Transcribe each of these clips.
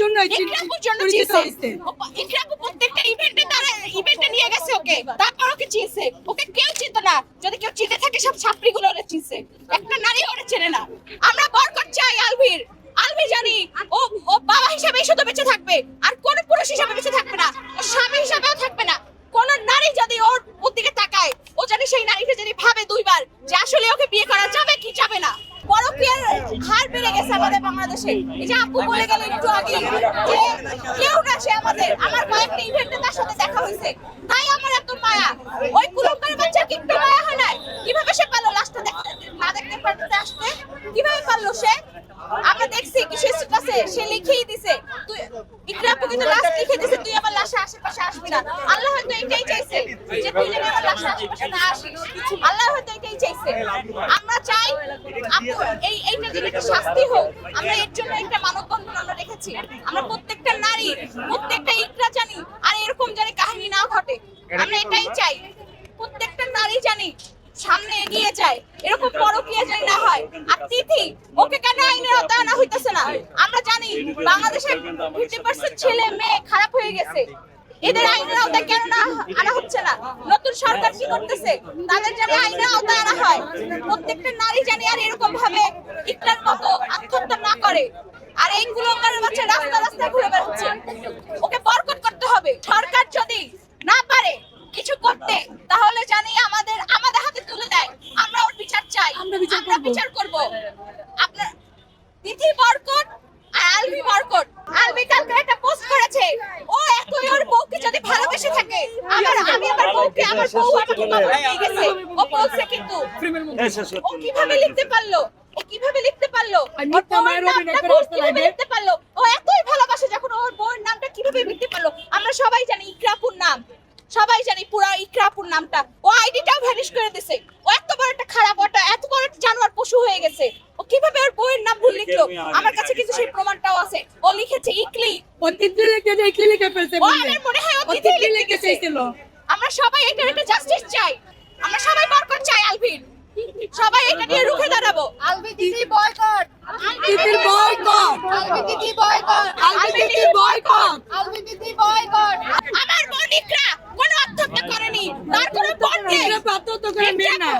জন্য চিনছে। ইকরাপু প্রত্যেকটা ইভেন্টে নিয়ে গেছে ওকে, তারপর ওকে চিনছে। ওকে কেউ চিনতো না, যদি কেউ চিনতে থাকে সব ছাত্রীগুলো ওরে চিনছে, একটা নারী ওরে চেনে না। আমরা বরকত চাই আলভির। আলভি জানি ও বাবা হিসাবে শুধু বেঁচে থাকবে, আর কোন পুরুষ হিসাবে বেঁচে থাকবে না, ও স্বামী হিসাবেও থাকবে না। কোন নারী যদি ওর দিকে তাকায়, ও জানি সেই নারীটা যদি ভাবে দুইবার যে আসলে ওকে বিয়ে করা যাবে কি যাবে না। পরকীয়ার হার বেড়ে গেছে আমাদের বাংলাদেশে। এই যে আপু বলে গেল একটু আগে যে কেউ না সে আমার কয়েকটা ইভেন্টে তার সাথে দেখা হয়েছে, তাই আমার এত মায়া। ওই কুলঙ্কারের বাচ্চা কি একটু মায়া হয় না? কিভাবে সে পারলো লাশটা না দেখতে পারতে আসতে? কিভাবে পারলো সে? আমরা দেখছি কিছু স্ট্যাটাসে সে লিখেই দিছে, তুই ইকরাপু কিন্তু লাশ লিখে দিছে, তুই আমার লাশের আশেপাশে আসবি না। আল্লাহ হয়তো এটাই চাইছে যে তুই যেন আমার লাশের আশেপাশে না আসিস। আল্লাহ হয়তো এটাই চাইছে। আমরা চাই আপু এইটা যদি একটা শাস্তি হোক। আমরা এর জন্য একটা মানববন্ধন আমরা রেখেছি। আমরা প্রত্যেকটা নারী, প্রত্যেকটা ইকরা জানি আর এরকম জানি কাহিনী না ঘটে। আমরা এটাই চাই প্রত্যেকটা নারী জানি সামনে এগিয়ে যায়, এরকম পরকীয়া যেন না হয়। আর তিথি ওকে কেন আইনের আওতায় আনা হইতেছে না? আমরা জানি বাংলাদেশের 50% ছেলে মেয়ে খারাপ হয়ে গেছে, এদের আইনের আওতায় কেন না আনা হচ্ছে না? নতুন সরকার কি করতেছে? তাদের যেন আইনের আওতায় আনা হয়। প্রত্যেকটা নারী জানি আর এরকম ভাবে ইকরার মতো আত্মহত্যা না করে। আর এই কুলঙ্কারের বাচ্চা রাস্তায় ঘুরে বেড়াচ্ছে, ওকে বরকত করতে হবে। সরকার যদি না পারে কিছু করতে, তাহলে জানি আমাদের হাতে তুলে দেয়, আমরা ওর বিচার চাই, আমরা বিচার করব। আপনার তিথি বরকত আর আলভি বরকত, আলভি কালকে একটা পোস্ট করেছে, ও এতই ওর বউকে যদি ভালোবেসে থাকে, আমি আমার বউকে আমার বউ আমাকে কবর দিয়ে গেছে ও বলছে, কিন্তু ও কিভাবে লিখতে পারলো? লিখতে পারলো ও এতই ভালোবাসে যখন ওর বউয়ের নামটা কিভাবে লিখতে পারলো? আমরা সবাই জানি ইকরাপুর নাম, সবাই জানি পুরো ইকরাপুর নামটা। ও আইডিটাও ভ্যানিশ করে দিয়েছে। ও এত বড় একটা খারাপ, এত বড় একটা জানোয়ার পশু হয়ে গেছে। ও কিভাবে ওর বউয়ের নাম ভুল লিখলো? আমার কাছে কিন্তু সেই প্রমাণটাও আছে। ও লিখেছে ইকলি, ও তিথি লিখে ফেলছে। ও আমার মনে হয় ও তিথি লিখেছিল। আমরা সবাই এটার একটা জাস্টিস চাই, আমরা সবাই বরকত চাই আলভির। সবাই এটা নিয়ে রুখে দাঁড়াবো। আলভি তিথি বয়কট, তিথির বয়কট, আলভি তিথি বয়কট, আলভি তিথির বয়কট, আলভি তিথি বয়কট। আমার বোন ইকরা কোনো আত্মহত্যা করেনি, তার কোনো বোন নেই। আত্মহত্যা করে মেয়ে না,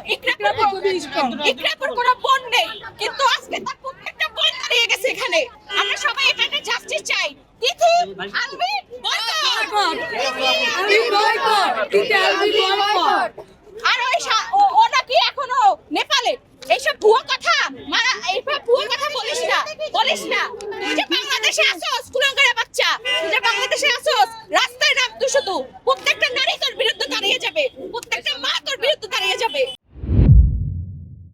ইকরাপুর কোনো বোন নেই, কিন্তু আজকে তার প্রত্যেকটা বোন দাঁড়িয়ে গেছে এখানে। আমরা সবাই এটা একটা জাস্টিস চাই। তিথি আলভি বয়কট, আলভি বয়কট, তিথি আলভি বয়কট। আর ও নাকি এখনো নেপালে। এইসব ভুয়া কথা এইসব ভুয়া কথা বলিস না। তুই যে বাংলাদেশে আসোস কুলঙ্কারের বাচ্চা, তুই যে বাংলাদেশে আসোস, রাস্তায় নাম তুই শুধু, প্রত্যেকটা নারী তোর বিরুদ্ধে দাঁড়িয়ে যাবে, প্রত্যেকটা